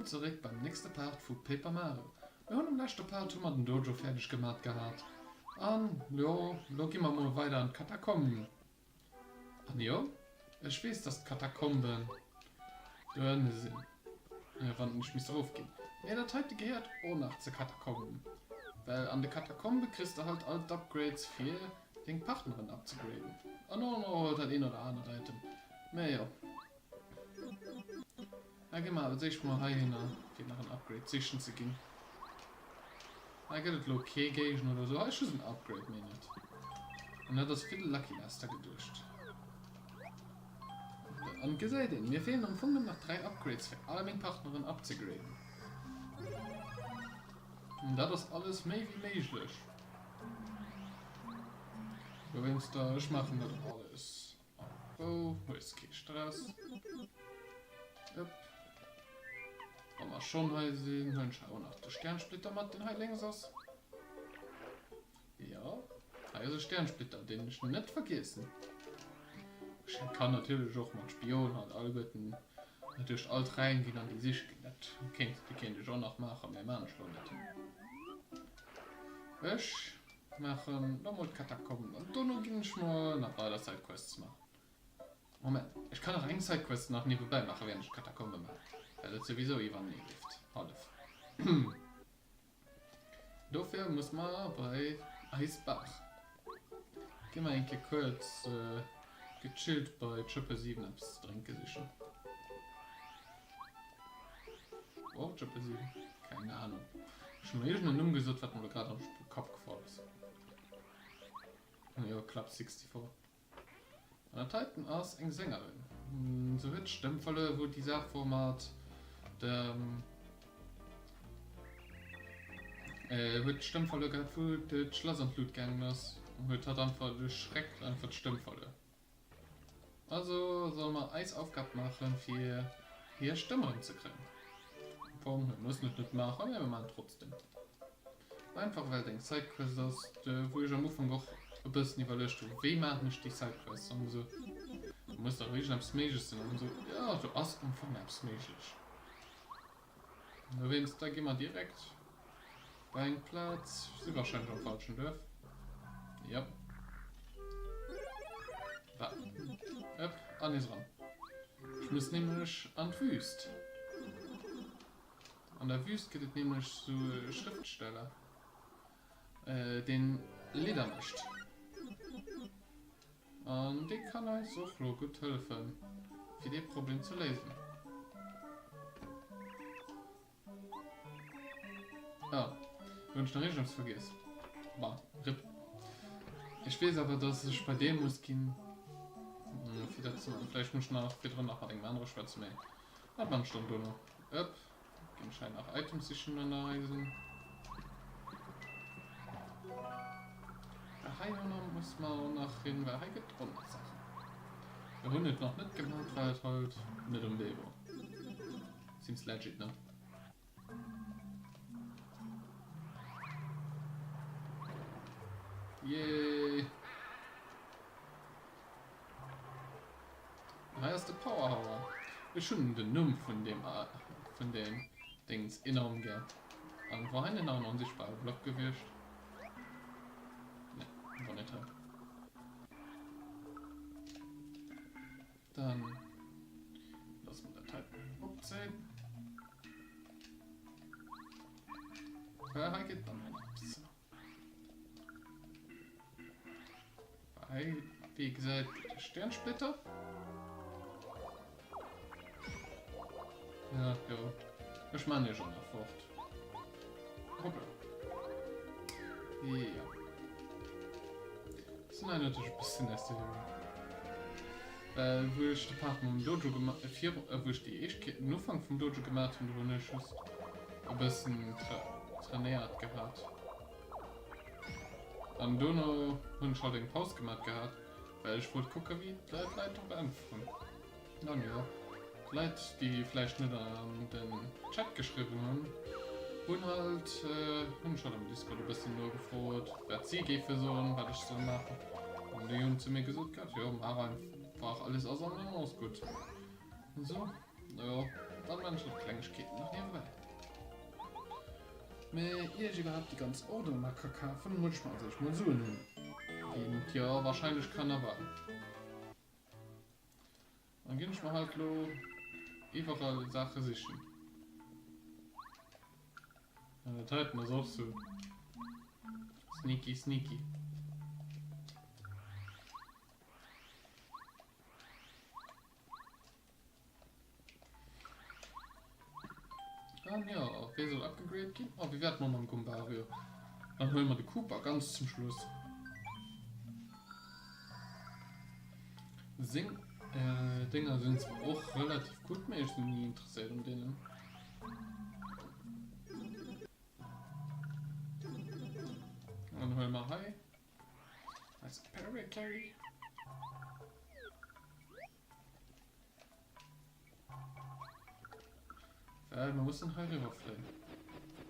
zurück beim nächsten Part von Paper Mario. Wir haben im letzten Part schon mal den Dojo fertig gemacht gehabt. Und ja, da gehen wir mal weiter an Katakomben. Und ja, ich weiß, dass Katakomben drin sind. Ja, wann ich mich drauf gehen. Ja, das heute gehört auch nach zu Katakomben. Weil an der Katakombe kriegst du halt alle Upgrades für den Partnerin abzugraden. Und noch halt ein oder andere Item. Na ja. Ja, geh mal, sehe ich mal hier hin, geht nach einem Upgrade zwischen zu gehen. Ja, geht es okay gehen oder so, ist schon ein Upgrade, mir nicht. Und hat das viel Lucky Laster geduscht. Und gesehen, mir fehlen am Funde noch 3 Upgrades für alle meine Partnerin abzugraden. Und das ist alles mehr wie möglich. Du willst da, ich machen das alles. Oh, wo ist kein Stress? Yep. Wenn wir schon hier sehen, dann schauen wir nach der Sternsplitter mit den hier links aus. Ja, hier ist ein Sternsplitter, den ich nicht vergessen. Ich kann natürlich auch mal Spion halt Alberten natürlich alt reingehen an die Sicht. Die kennt ich auch noch machen, mehr Mann schon nicht. Ich machen nochmal Katakomben und dann ging ich mal nach weiter Sidequests machen. Moment, ich kann auch eine Sidequest nach nebenbei machen, während ich Katakombe mache. Weil das sowieso Ivan nicht hilft. Half. Dafür muss man bei Eisbach. Gehen wir eigentlich kurz gechillt bei Triple 7 Apps trinken sicher. Oh, Triple 7? Keine Ahnung. Schon mal irgendeine Nummer gesucht, was mir gerade am Kopf gefallen ist. Ja, Club 64. Und der Titan ist eine Sängerin. So wird Stimmvolle, wo dieser Format der wird Stimmvolle gehabt, wo das Schloss und Blut gegangen ist. Und wird hat einfach den Schreck einfach Stimmvolle. Also soll man Eisaufgabe machen für hier Stimme zu kriegen. Warum? Wir müssen es nicht machen, aber wir machen trotzdem. Einfach weil den Sidequest ist, wo ich am Anfang auch ein bisschen überlegt habe, wie mache ich die Sidequests? Und so, du musst doch richtig am Smages sein. Und so, ja, du hast Umfang am Smages. Da gehen wir direkt bei einem Platz. Sie wahrscheinlich am falschen Dorf. Ja. Da. An ist ran. Ich muss nämlich an die Wüste. An der Wüste geht es nämlich zu Schriftsteller, den Leder mischt. Und die kann euch so gut helfen, für das Problem zu lösen. Ah, wenn ich noch richtig vergesse. Bah, RIP. Ich weiß aber, dass ich bei dem muss gehen. Vielleicht muss ich wieder nach einem anderen Schwarz mehr. Hat man schon noch. Up. Gehen scheint nach Items sich schon reisen. Der Heilner muss man auch nach hin, weil er gibt auch noch Sachen. Der Hund hat noch nicht gemacht, weil er halt mit dem Leben. Seems legit, ne? Yay! Da ist der Powerhour. Ich schon den Numm von dem Dings enorm gern. Und vorhin auch noch einen sichtbaren Block gewischt. Ne, war nicht drin. Dann lassen wir den Teil abziehen. Ja, geht dann noch so. Wie gesagt, Sternsplitter. Ja, ja. Ich meine ja schon nach fort. Hoppla. Ja. Das sind natürlich ein bisschen erste wo ich den Part mit dem Dojo gemacht habe, wo ich die Anfang vom Dojo gemacht habe, wo ich ein bisschen trainiert gehabt. An Dono habe ich halt den Pause gemacht gehabt, weil ich wollte gucken, wie die Leute anfangen. Dann ja. Leute, die vielleicht nicht an den Chat geschrieben haben, und halt, haben schon am Discord ein bisschen nur gefragt, wer sie geht für so und was ich so mache. Und die haben zu mir gesagt, ja, mach einfach alles auseinander, ist gut. Und so, ja, dann manche Kleinigkeiten noch nebenbei. Ihr überhaupt die ganz Auto mal kaufen, muss man sich mal so nehmen. Und ja, wahrscheinlich Karneval. Dann gehen ich mal halt lo überall Sache sichern. Ja, das halten wir auch so. Sneaky, sneaky. Dann ja, wer soll abgegradet gehen? Oh, wie wird man am Gumbario? Dann holen wir die Cooper ganz zum Schluss. Dinger sind zwar auch relativ gut, mir ist nie interessiert an denen. Dann holen wir High. Als Paracarry. Man muss den High rüberfliegen.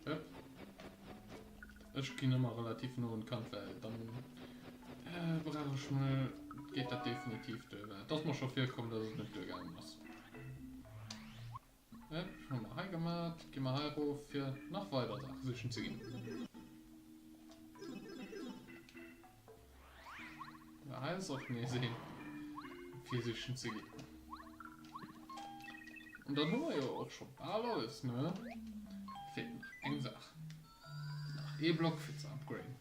Yep. Ich gehe immer relativ nah und kann, weil dann brauche ich mal, geht das definitiv durch. Das muss schon viel kommen, dass es nicht durchgegangen ist. Yep, haben wir High gemacht, gehen wir High rauf für noch weiter Sachen zwischen zu gehen. Ja, High ist auch nicht sehen, physischen zu gehen. Und dann haben wir ja auch schon alles, ne? Fehlt noch eine Sache. Nach E-Block für zu upgraden.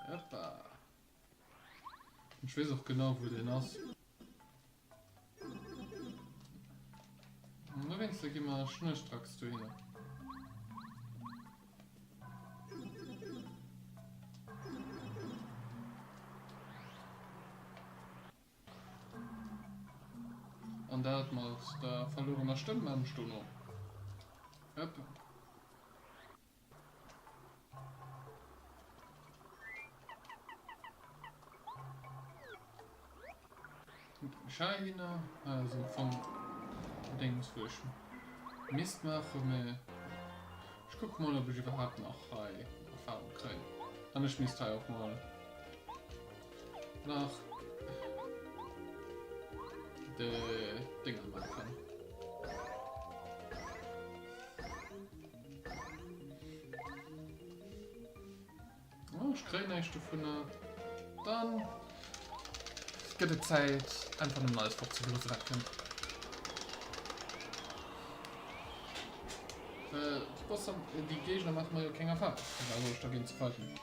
Hoppa. Und ich weiß auch genau, wo der ist. Und da wenigstens gehen wir schnurstracks zu hin. Und da hat man da verlorener Stimmen am Stuno. Yep. Scheine, also vom Dings zwischen. Mist machen. Ich guck mal, ob ich überhaupt noch Erfahrung kriege. Dann ich Mist auch mal nach die Dinger machen. Oh, ich kriege nicht davon. Dann gibt es Zeit, einfach nur alles fortzusetzen. Die Gegner machen wir ja keine Erfahrung. Also dagegen zu falschen.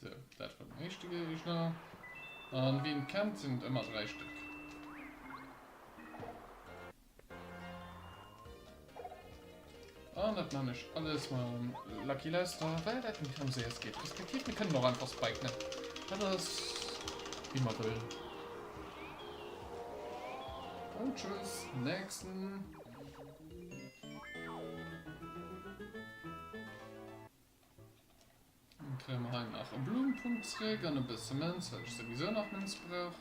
So, das war der nächste Gegner. Und wie im Camp sind immer 3 Stück. Und das mache ich alles mal Lucky Lester, weil das nicht am CS geht. Respektiv, wir können noch einfach spiken. Das ist wie man will. Und tschüss, nächsten. Dann kriegen wir halt nach einem Blumenpunkt zurück und ein bisschen Münz, weil ich sowieso noch Münz brauche.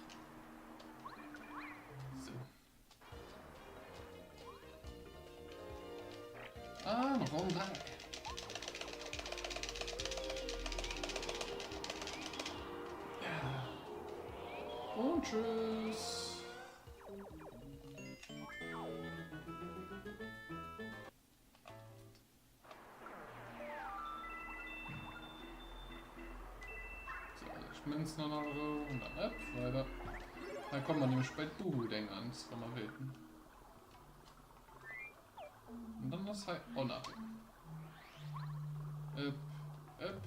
So. Ah, noch Raum 3. Ja. Und tschüss. Münzen noch und dann App weiter. Da kommt man nämlich bei Buhu-Ding ans, wenn man will. Und dann das halt Honor. App.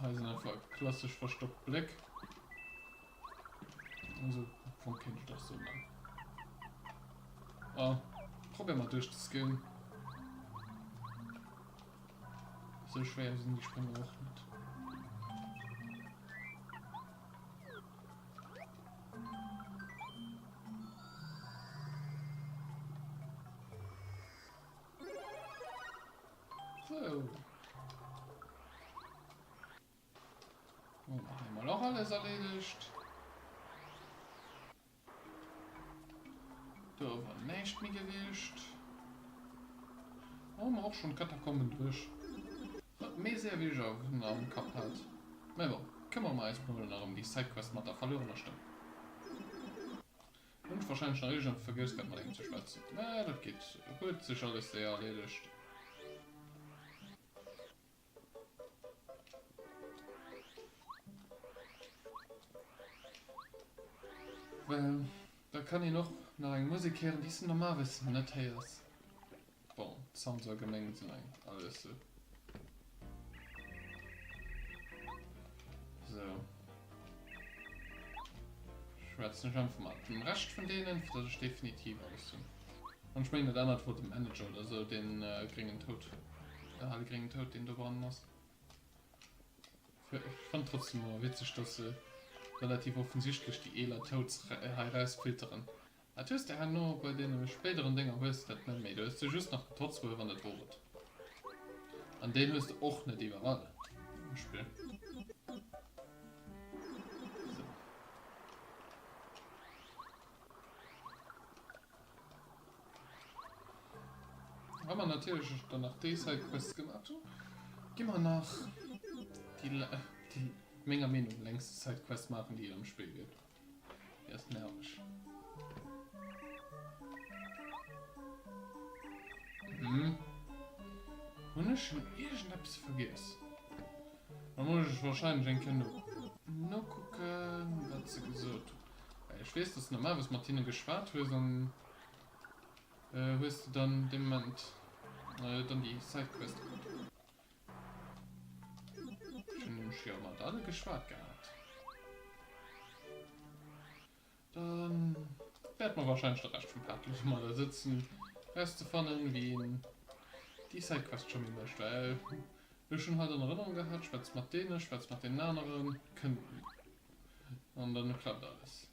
Also einfach klassisch verstoppt Black. Also, vom Kind das so lang. Ah, probier mal durchzuskillen. So schwer sind die Sprünge auch nicht. So. Und haben wir noch alles erledigt. Da war nicht mehr gewischt. Haben wir auch schon Katakomben durch. Mehr sehr wie ich auf dem Namen gehabt hat. Aber kümmern wir uns mal um die Sidequest mit der verlorenen Stimme. Und wahrscheinlich noch irgendwann vergisst, dass man eben zu schwätzen. Na, das geht. Gut, sich alles sehr erledigt. Weil, da kann ich noch nach einer Musik hören, die sind normalerweise nicht hörst. Bon, Sound soll gemengt sein, alles so. So. Ich werde es nicht einfach mal. Den Rest von denen, das ist definitiv alles so. Und ich meine, dann hat vor dem Manager oder so den geringen Tod. Der geringen Tod, den du warnen musst. Ich fand trotzdem mal witzig, dass relativ offensichtlich die Ela Toads herausfiltern. Natürlich der nur bei den späteren Dingen weißt das nicht mehr. Du hast just noch trotz wo das Wort. An den hast du auch nicht überall im Spiel. So. Haben wir natürlich dann nach dieser Quest gemacht. Gehen wir nach die Menge Meinung längste Sidequest machen, die im Spiel geht. Der ist nervig. Und ich schon irgendetwas vergessen. Dann muss ich wahrscheinlich denken, nur gucken, was sie gesagt hat. Ich weiß, dass normal, was Martine gespart hat, dann hast du dann dem Moment dann die Sidequest gemacht. Ich habe mal alle gespart gehabt. Dann wird man wahrscheinlich der Rest vom Part mal da sitzen. Reste von irgendwie die Sidequest schon wieder möchte, weil wir schon halt in Erinnerung gehabt, schwätzt mit denen, schwätzt mit den anderen, können. Und dann klappt alles.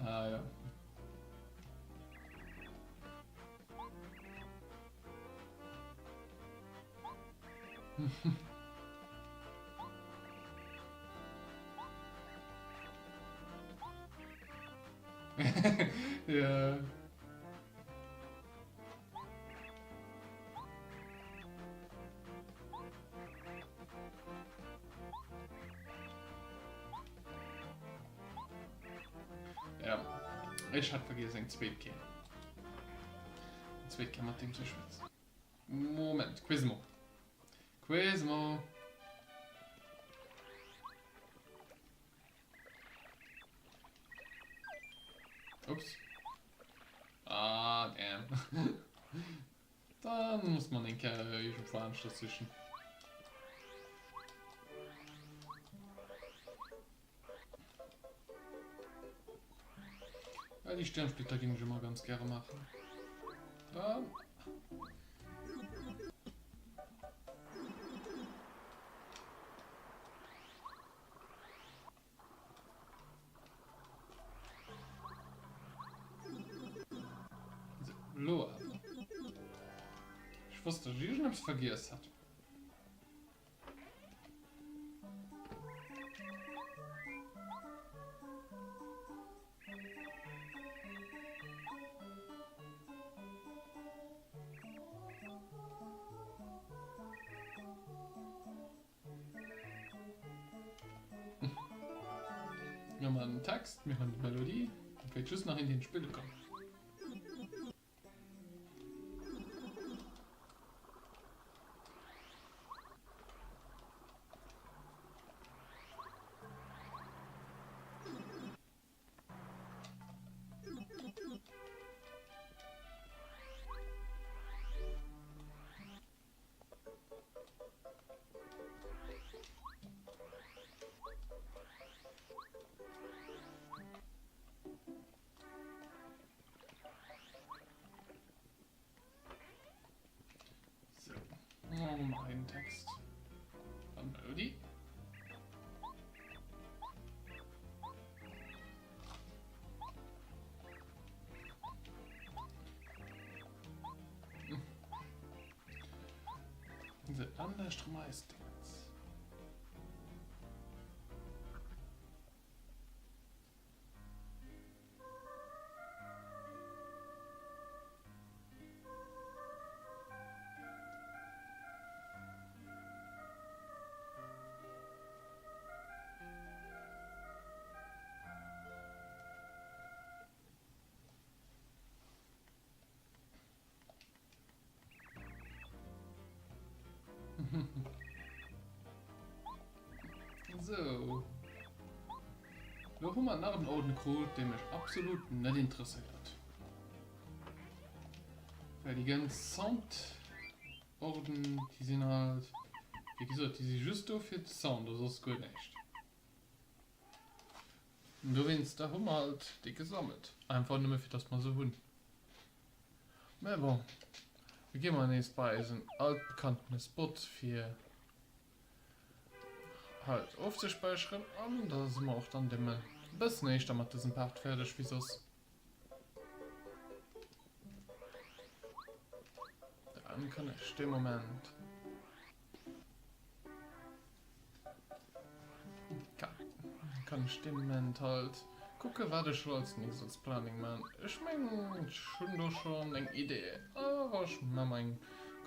Ah ja. Ja. Ja. Ich hatte vergessen, ein Zweitgehen. Ein Zweitgehen mit dem zu schwitzen. Moment, Quizmo. Quizmo. Ups. Ah, damn. Dann muss man den Kerl irgendwo Anschluss zwischen. Ja, die Sternsplitter ging ich immer ganz gerne machen. Dann. Lo, aber. Ich wusste, dass ich es vergessen hat. Wir haben einen Text, wir haben eine Melodie und vielleicht just nach in den Spiel kommen. nicht meistens. So. Wir haben einen anderen alten Code, der mich absolut nicht interessiert. Weil die ganzen Soundorden, die sind halt, wie gesagt, die sind just für den Sound, das ist gut nicht. Und du willst, da haben wir halt die gesammelt. Einfach nur für das mal so hun. Aber bon, wir gehen mal jetzt bei diesen altbekannten Spot für halt aufzuspeichern und da sind wir auch dann dem bis nicht damit diesen Part fertig wie sonst. Dann kann ich den Moment kann ich den Moment halt gucken, was ich schon als nächstes Planning machen. Ich meine, schon doch schon eine Idee, aber ich mache meine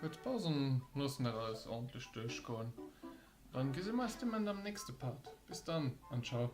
kurze Pausen, müssen wir alles ordentlich durchgehen. Dann gesehen wir uns am nächsten Part. Bis dann und ciao.